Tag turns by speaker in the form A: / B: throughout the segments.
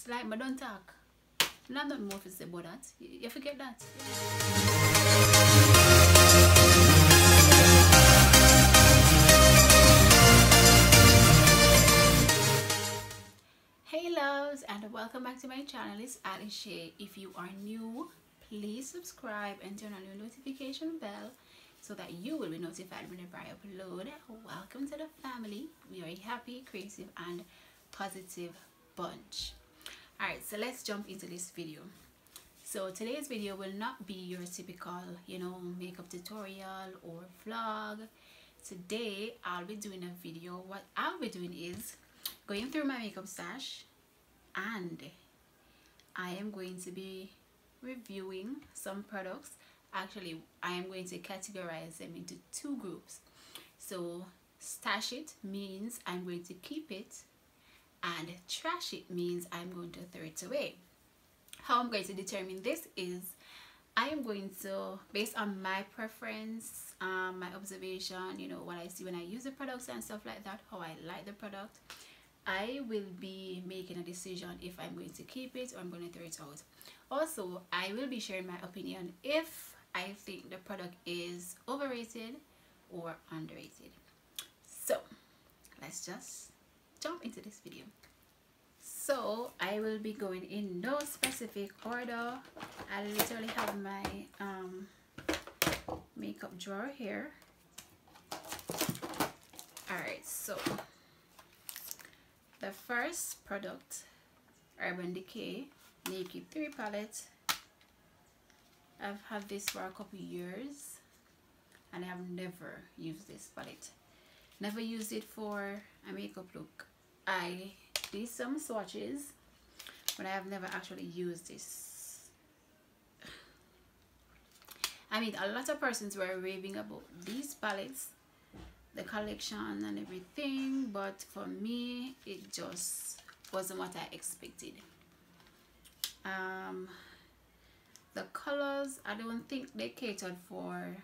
A: It's like I don't talk. Not more to say about that. You forget that. Hey loves, and welcome back to my channel. It's Sasha. If you are new, please subscribe and turn on your notification bell so that you will be notified whenever I upload. Welcome to the family. We are a happy, creative, and positive bunch. Alright, so let's jump into this video. So today's video will not be your typical, makeup tutorial or vlog. Today I'll be doing a video. What I'll be doing is going through my makeup stash, and I am going to be reviewing some products. Actually, I am going to categorize them into two groups. So stash it means I'm going to keep it, and trash it means I'm going to throw it away. How I'm going to determine this is I am going to, based on my preference, my observation, what I see when I use the products and stuff like that, how I like the product, I will be making a decision if I'm going to keep it or I'm going to throw it out. Also, I will be sharing my opinion if I think the product is overrated or underrated. So let's just jump into this video. So I will be going in no specific order. I literally have my makeup drawer here. Alright, so the first product, Urban Decay Naked 3 palette. I've had this for a couple years and I have never used this palette. Never used it for a makeup look. I did some swatches, but I have never actually used this. I mean, a lot of persons were raving about these palettes, the collection and everything, but for me it just wasn't what I expected. The colors, I don't think they catered for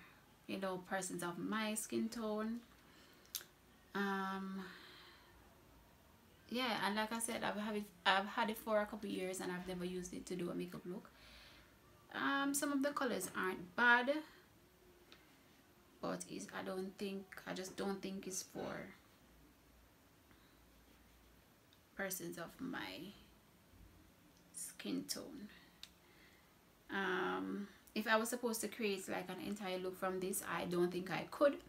A: persons of my skin tone. Yeah, and like I said, I've had it for a couple years and I've never used it to do a makeup look. Some of the colors aren't bad, but I just don't think it's for persons of my skin tone. If I was supposed to create like an entire look from this, I don't think I could,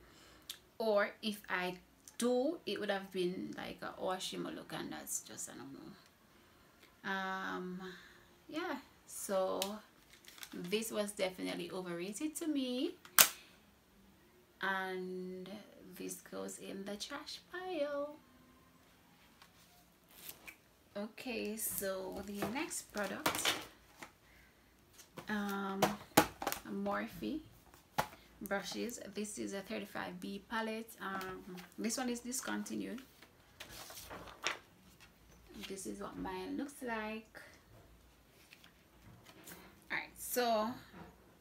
A: or if I do, it would have been like a or shimmer look, and that's just, I don't know. Yeah, so this was definitely overrated to me, and this goes in the trash pile. Okay, so the next product, Morphe brushes. This is a 35B palette. This one is discontinued. This is what mine looks like. Alright, so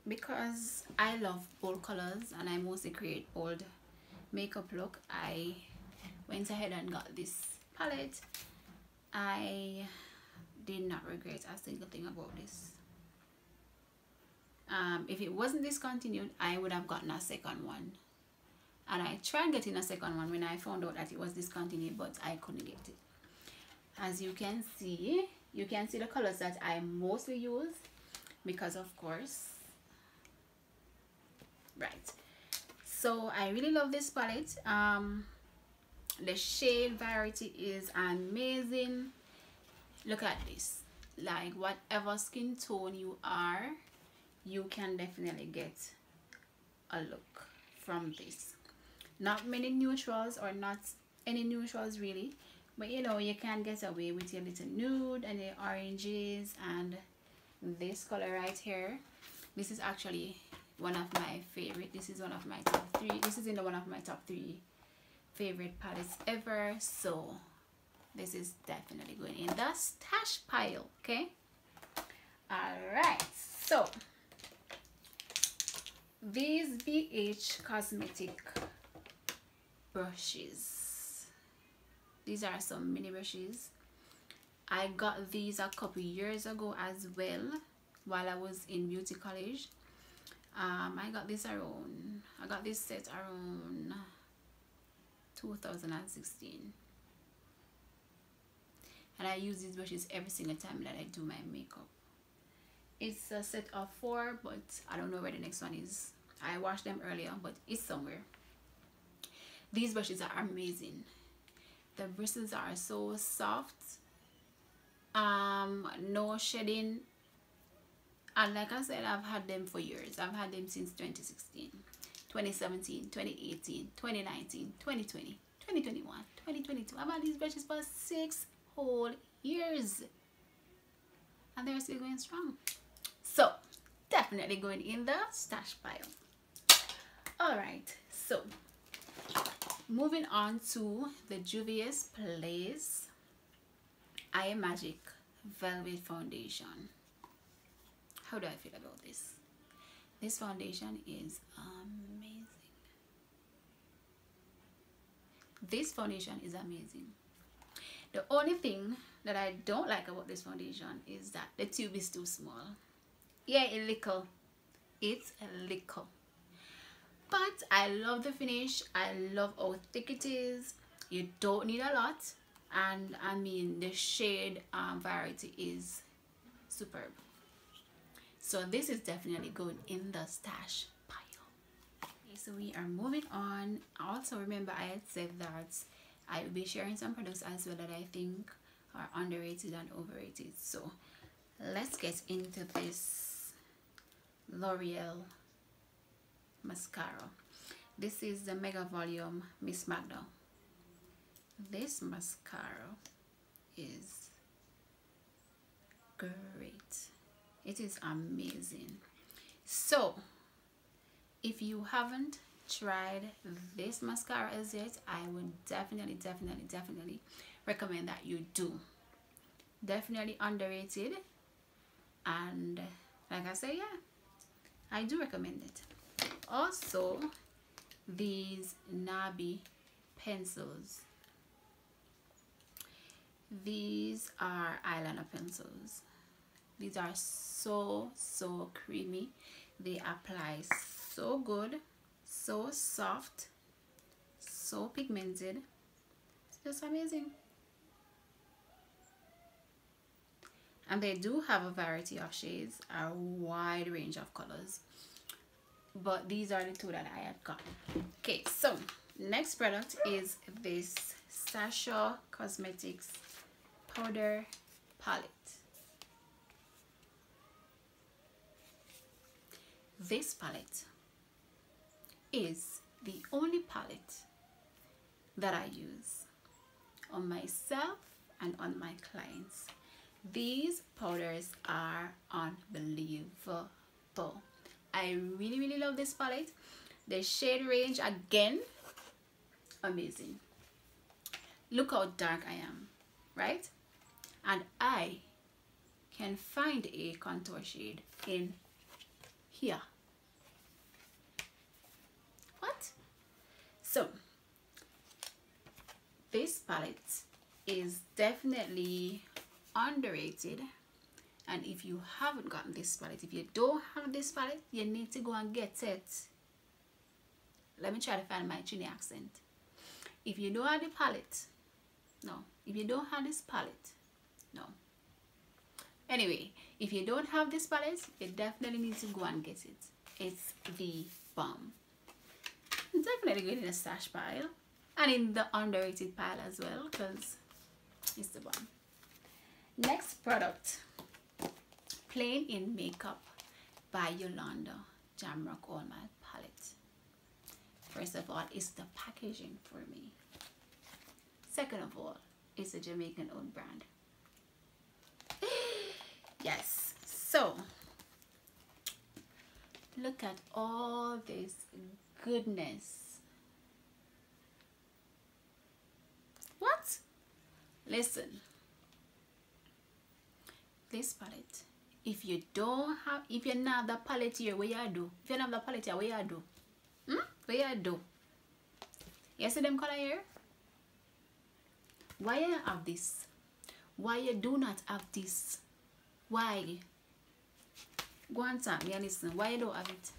A: because I love bold colors and I mostly create bold makeup look, I went ahead and got this palette. I did not regret a single thing about this. If it wasn't discontinued, I would have gotten a second one, and I tried getting a second one when I found out that it was discontinued, but I couldn't get it. As you can see the colors that I mostly use, because of course, right. So I really love this palette. The shade variety is amazing. Look at this. Like, whatever skin tone you are, you can definitely get a look from this. Not many neutrals, or not any neutrals really, but you can get away with your little nude and the oranges, and this color right here. This is actually one of my favorite. This is one of my top 3. This is in one of my top 3 favorite palettes ever, so this is definitely going in the stash pile. Okay, all right, so these BH Cosmetic Brushes, these are some mini brushes. I got these a couple years ago as well while I was in beauty college. I got this set around 2016, and I use these brushes every single time that I do my makeup. It's a set of 4, but I don't know where the next one is. I washed them earlier, but it's somewhere. These brushes are amazing. The bristles are so soft, no shedding, and like I said, I've had them for years. I've had them since 2016, 2017, 2018, 2019, 2020, 2021, 2022. I've had these brushes for 6 whole years, and they're still going strong. So definitely going in the stash pile. Alright, so moving on to the Juvia's Place Eye Magic Velvet Foundation. How do I feel about this? This foundation is amazing. This foundation is amazing. The only thing that I don't like about this foundation is that the tube is too small. Yeah, it's a little. But I love the finish. I love how thick it is. You don't need a lot, and I mean the shade variety is superb. So this is definitely going in the stash pile. Okay, so we are moving on. Also remember, I had said that I will be sharing some products as well that I think are underrated and overrated. So let's get into this L'Oreal mascara. This is the Mega Volume Miss Magda. This mascara is great. It is amazing. So if you haven't tried this mascara as yet, I would definitely recommend that you do. Definitely underrated, and like I say, yeah, I do recommend it. Also, these Eyeliner pencils. These are eyeliner pencils. These are so creamy. They apply so good, so soft, so pigmented. It's just amazing. And they do have a variety of shades, a wide range of colors, but these are the 2 that I had gotten. Okay, so next product is this Sasha Cosmetics powder palette. This palette is the only palette that I use on myself and on my clients. These powders are unbelievable. I really love this palette. The shade range, again, amazing. Look how dark I am, right? And I can find a contour shade in here. What? So this palette is definitely underrated, and if you haven't gotten this palette, if you don't have this palette, you need to go and get it. Let me try to find my Trini accent. If you don't have the palette, no. If you don't have this palette, no. Anyway, if you don't have this palette, you definitely need to go and get it. It's the bomb. Definitely good in the stash pile and in the underrated pile as well, because it's the bomb. Next product, Plain in Makeup by Yolanda Jamrock All Matte Palette. First of all, it's the packaging for me. Second of all, it's a Jamaican owned brand. Yes, so look at all this goodness. What? Listen, this palette, if you don't have, if you're not the palette here, what you do? If you're not the palette here, what you do? What you do? You see them color here? Why you have this? Why you do not have this? Why? Go and talk me and listen. Why you don't have it?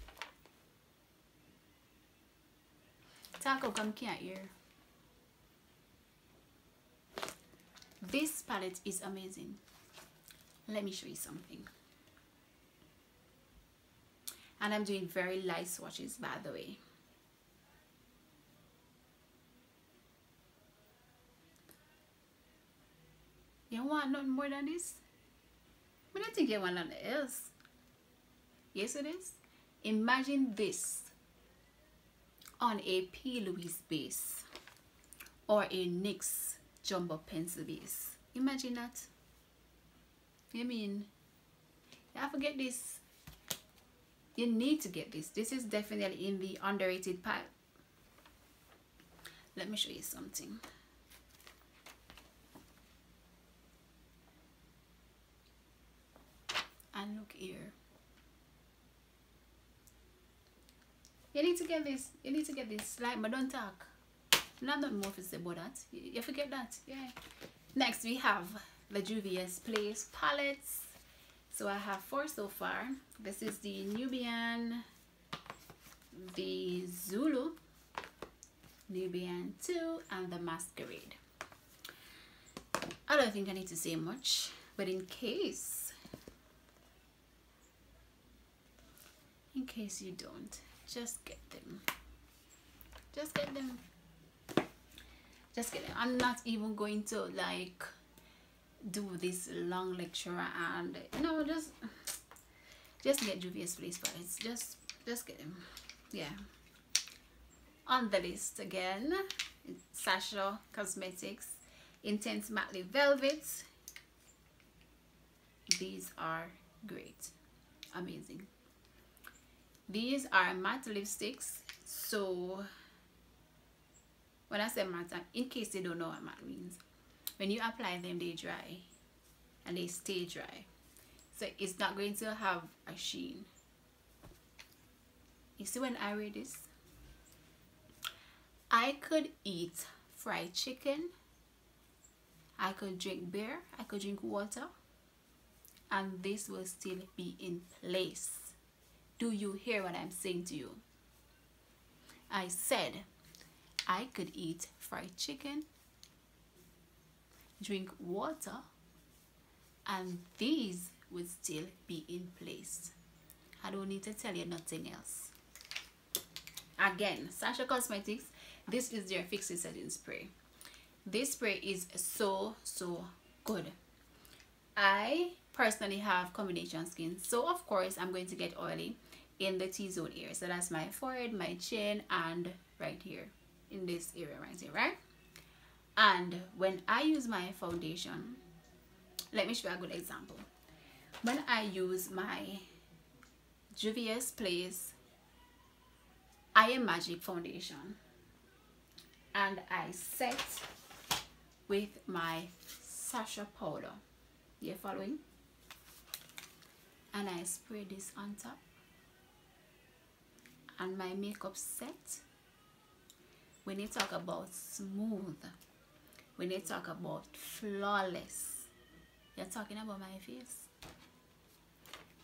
A: Talk up, come can't hear. This palette is amazing. Let me show you something. And I'm doing very light swatches, by the way. You want nothing more than this? I don't think you want nothing else. Yes, it is. Imagine this on a P. Louise base or a NYX jumbo pencil base. Imagine that. I mean, you have to get this. You need to get this. This is definitely in the underrated pile. Let me show you something. And look here. You need to get this. You need to get this. Like, but don't talk. Not more to say about that. You forget that. Yeah. Next we have the Juvia's Place palettes. So I have 4 so far. This is the Nubian, the Zulu, Nubian 2, and the Masquerade. I don't think I need to say much, but in case you don't, just get them. Just get them. Just get them. I'm not even going to like do this long lecture and just get Juvia's Place palettes. Just get them. Yeah. On the list again, Sasha Cosmetics Intense Matte Velvet. These are great. Amazing. These are matte lipsticks. So when I say matte, in case you don't know what matte means, when you apply them, they dry and they stay dry. So it's not going to have a sheen. You see, when I wear this, I could eat fried chicken, I could drink beer, I could drink water, and this will still be in place. Do you hear what I'm saying to you? I said I could eat fried chicken, drink water, and these would still be in place. I don't need to tell you nothing else. Again, Sasha Cosmetics, this is their Fix It Setting Spray. This spray is so good. I personally have combination skin, so of course I'm going to get oily in the T-zone area. So that's my forehead, my chin, and right here in this area right here, right? And when I use my foundation, let me show you a good example. When I use my Juvia's Place I Am Magic foundation and I set with my Sasha powder, you following? And I spray this on top and my makeup set. When you talk about smooth, when you talk about flawless, you're talking about my face.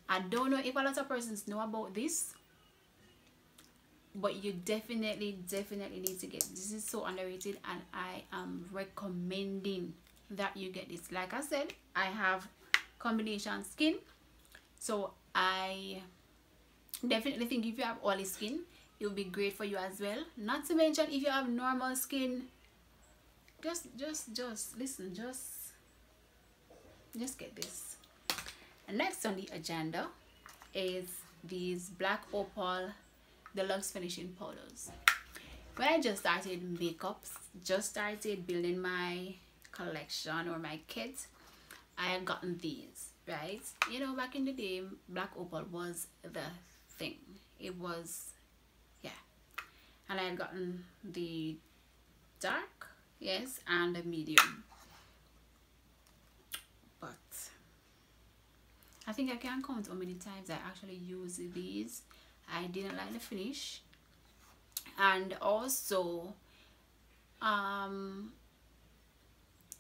A: I don't know if a lot of persons know about this, but you definitely need to get this. This is so underrated and I am recommending that you get this. Like I said, I have combination skin, so I definitely think if you have oily skin, it will be great for you as well. Not to mention if you have normal skin, just listen, just get this. And next on the agenda is these Black Opal Deluxe Finishing Powders. When I just started makeups, just started building my collection or my kit, I had gotten these, right? You know, back in the day, Black Opal was the thing. It was, yeah. And I had gotten the dark, yes, and the medium. But I think I can't count how many times I actually used these. I didn't like the finish, and also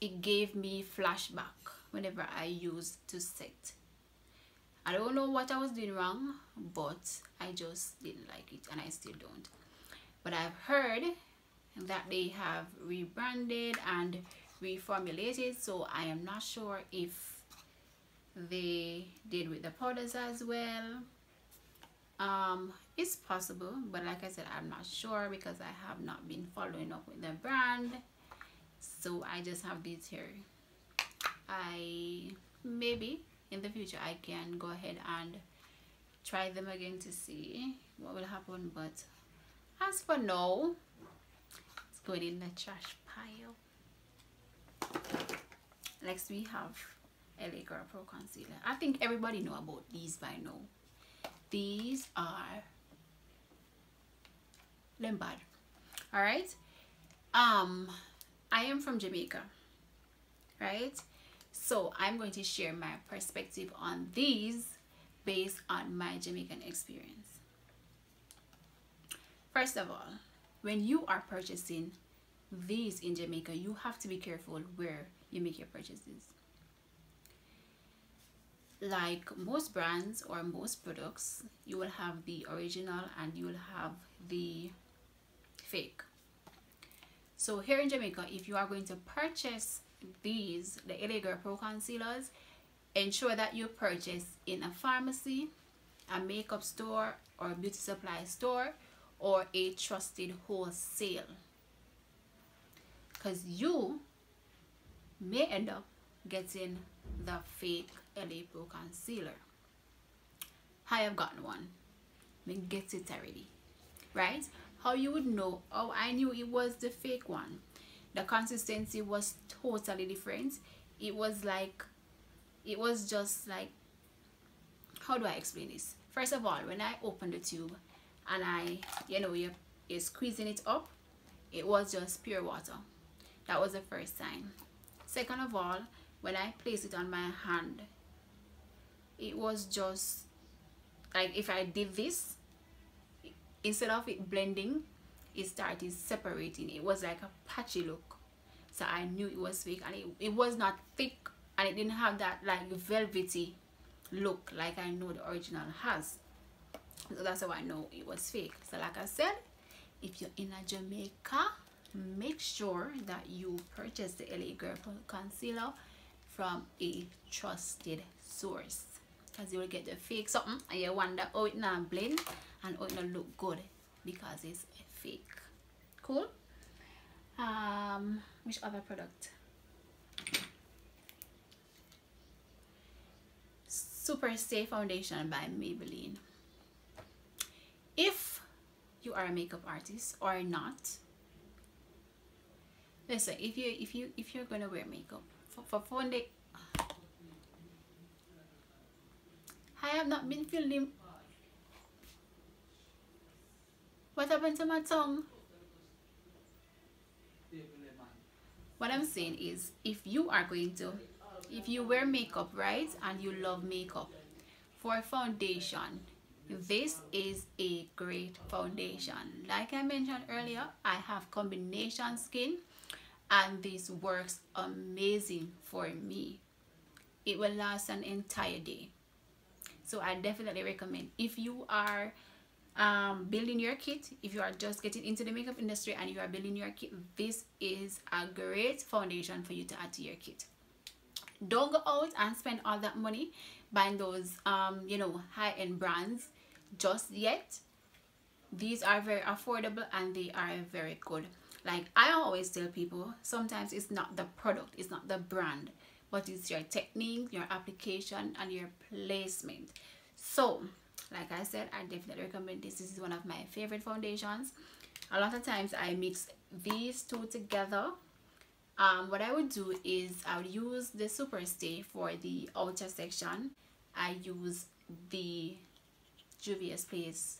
A: it gave me flashback whenever I used to set. I don't know what I was doing wrong, but I just didn't like it, and I still don't. But I've heard that they have rebranded and reformulated, so I am not sure if they did with the powders as well. It's possible, but like I said, I'm not sure because I have not been following up with the brand. So I just have these here. Maybe in the future I can go ahead and try them again to see what will happen, but as for now, it's going in the trash pile. Next we have LA Girl Pro Concealer. I think everybody know about these by now. These are Lembad. All right. I am from Jamaica, right? So I'm going to share my perspective on these based on my Jamaican experience. First of all, when you are purchasing these in Jamaica, you have to be careful where you make your purchases. Like most brands or most products, you will have the original and you will have the fake. So here in Jamaica, if you are going to purchase these, the LA Girl Pro Concealers, ensure that you purchase in a pharmacy, a makeup store, or a beauty supply store, or a trusted wholesale, because you may end up getting the fake LA Pro Concealer. I have gotten one. I mean, get it already, right? How you would know? Oh, I knew it was the fake one. The consistency was totally different. It was just like, how do I explain this? First of all, when I opened the tube and you're squeezing it up, it was just pure water. That was the first sign. Second of all, when I placed it on my hand, it was just like if I did this, instead of it blending, it started separating. It was like a patchy look. So I knew it was fake, and it was not thick, and it didn't have that like velvety look like I know the original has. So that's how I know it was fake. So like I said, if you're in Jamaica, make sure that you purchase the LA Girl Concealer from a trusted source, because you will get the fake something and you wonder how it not blend and how it not look good because it's fake. Cool. Which other product? Super Stay Foundation by Maybelline. If you are a makeup artist or not, listen, if you're gonna wear makeup for foundation, I have not been feeling. What happened to my tongue? What I'm saying is, if you wear makeup, right, and you love makeup, for foundation, this is a great foundation. Like I mentioned earlier, I have combination skin, and this works amazing for me. It will last an entire day. So I definitely recommend, if you are building your kit, if you are just getting into the makeup industry and you are building your kit, this is a great foundation for you to add to your kit. Don't go out and spend all that money buying those high-end brands just yet. These are very affordable and they are very good. Like I always tell people, sometimes it's not the product, it's not the brand, but it's your technique, your application, and your placement. So like I said, I definitely recommend this. This is one of my favorite foundations. A lot of times I mix these two together. What I would do is I would use the Super Stay for the outer section. I use the Juvia's Place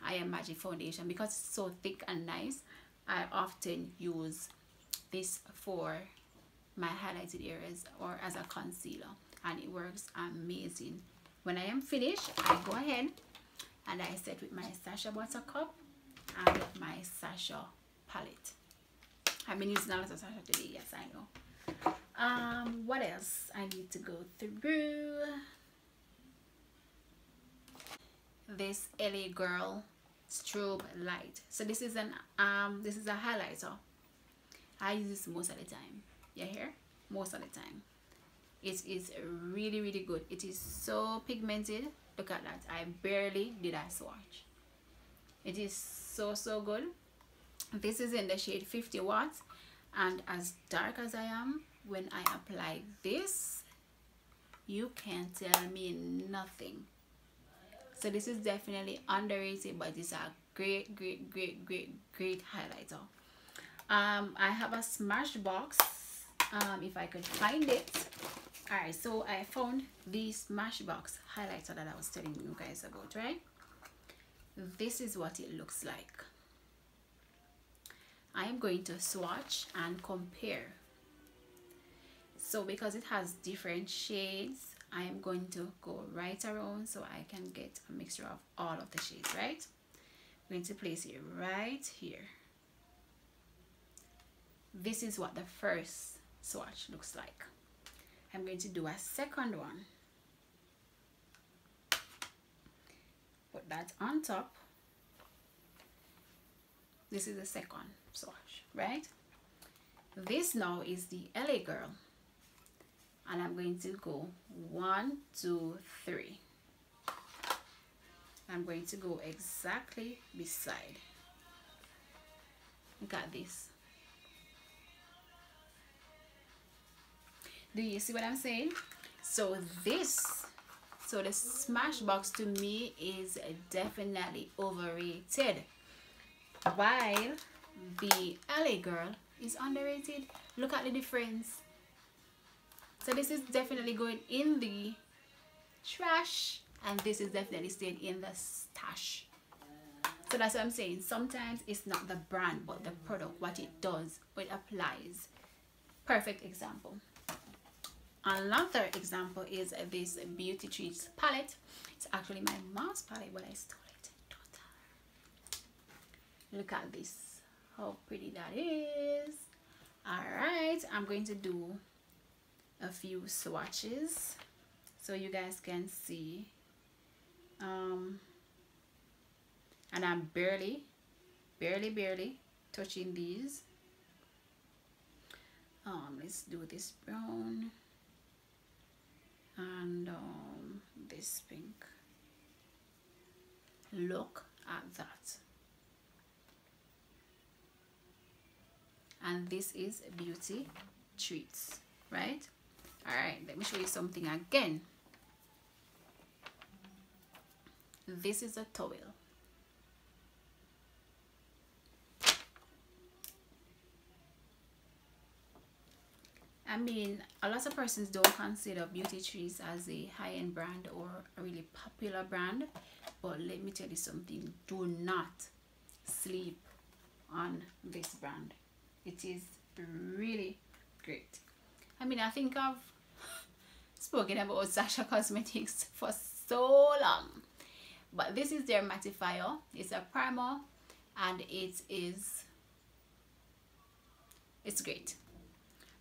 A: I Am Magic foundation because it's so thick and nice. I often use this for my highlighted areas or as a concealer, and it works amazing. When I am finished, I go ahead and I set with my Sasha Buttercup and my Sasha palette. I've been using a lot of Sasha today, yes I know. What else I need to go through? This LA Girl Strobe Light. So this is an this is a highlighter. I use this most of the time. You hear? Most of the time. It is really, really good. It is so pigmented. Look at that. I barely did a swatch. It is so, so good. This is in the shade 50 watts, and as dark as I am, when I apply this, you can't tell me nothing. So this is definitely underrated, but it's a great highlighter. I have a Smashbox, if I could find it. Alright, so I found the Smashbox highlighter that I was telling you guys about, right? This is what it looks like. I am going to swatch and compare. So because it has different shades, I am going to go right around so I can get a mixture of all of the shades, right? I'm going to place it right here. This is what the first swatch looks like. I'm going to do a second one. Put that on top. This is the second swatch, right? This now is the LA Girl. And I'm going to go 1, 2, 3. I'm going to go exactly beside. Look at this. Do you see what I'm saying? So the Smashbox to me is definitely overrated, while the LA Girl is underrated. Look at the difference. So this is definitely going in the trash, and this is definitely staying in the stash. So that's what I'm saying. Sometimes it's not the brand, but the product, what it does, what it applies. Perfect example. Another example is this Beauty Treats palette. It's actually my mom's palette, but I stole it. Look at this, how pretty that is. All right, I'm going to do a few swatches so you guys can see. And I'm barely touching these. Let's do this brown and this pink. Look at that. And this is Beauty Treats, right? All right, let me show you something again. This is a towel. I mean, a lot of persons don't consider Beauty Treats as a high-end brand or a really popular brand, but let me tell you something. Do not sleep on this brand. It is really great. I mean, I think I've spoken about Sasha Cosmetics for so long, but this is their mattifier. It's a primer, and it's great.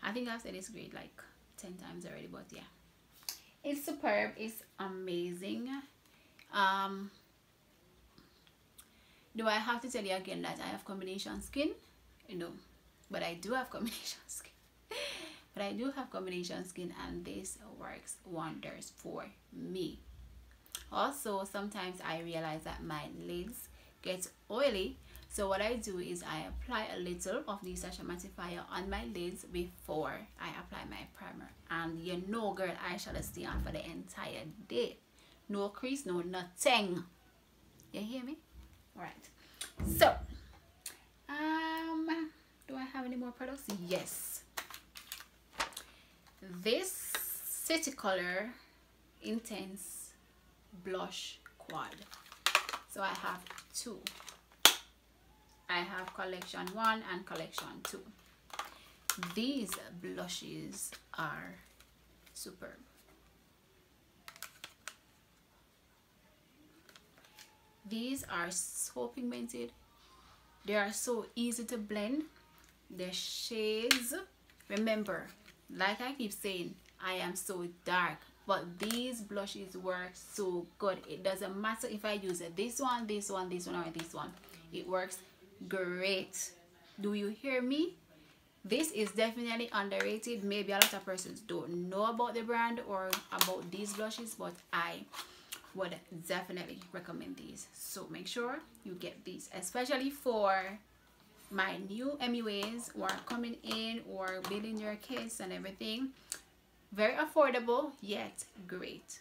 A: I think I've said it's great like 10 times already, but yeah, it's superb. It's amazing. Do I have to tell you again that I have combination skin? No, but I do have combination skin. But I do have combination skin, and this works wonders for me. Also, sometimes I realize that my lids get oily, so what I do is I apply a little of the Sasha mattifier on my lids before I apply my primer. And you know, girl, eyeshadow stay on for the entire day. No crease, no nothing. You hear me? All right. So, do I have any more products? Yes. This City Color Intense Blush Quad. So I have two. I have collection 1 and collection 2. These blushes are superb. These are so pigmented. They are so easy to blend. The shades, remember, like I keep saying, I am so dark, but these blushes work so good. It doesn't matter if I use it this one, or this one, it works great. Do you hear me? This is definitely underrated. Maybe a lot of persons don't know about the brand or about these blushes, but I would definitely recommend these. So make sure you get these, especially for my new MUAs who are coming in or building your kits and everything. Very affordable, yet great.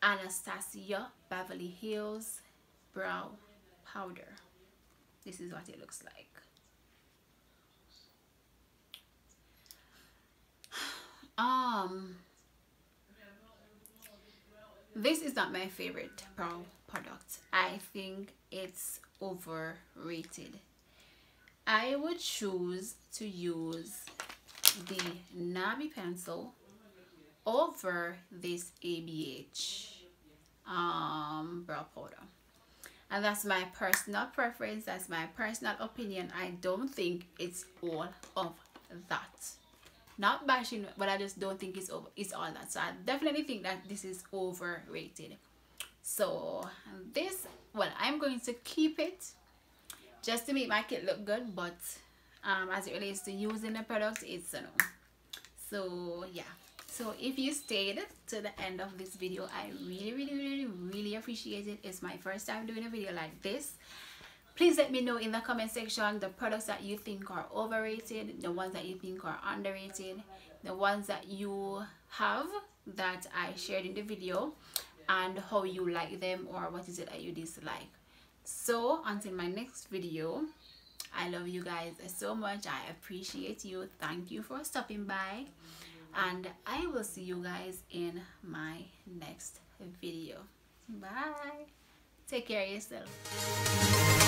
A: Anastasia Beverly Hills Brow Powder. This is what it looks like. This is not my favorite brow product. I think it's overrated. I would choose to use the Eyeliner Pencil over this ABH brow powder, and that's my personal preference, that's my personal opinion. I don't think it's all of that. Not bashing, but I just don't think it's all that. So I definitely think that this is overrated. So this, well, I'm going to keep it just to make my kit look good, but as it relates to using the product, it's a no. So yeah, so if you stayed to the end of this video, I really appreciate it. It's my first time doing a video like this. Please let me know in the comment section the products that you think are overrated, the ones that you think are underrated, the ones that you have that I shared in the video, and how you like them, or what is it that you dislike. So until my next video, I love you guys so much. I appreciate you. Thank you for stopping by, and I will see you guys in my next video. Bye. Take care of yourself.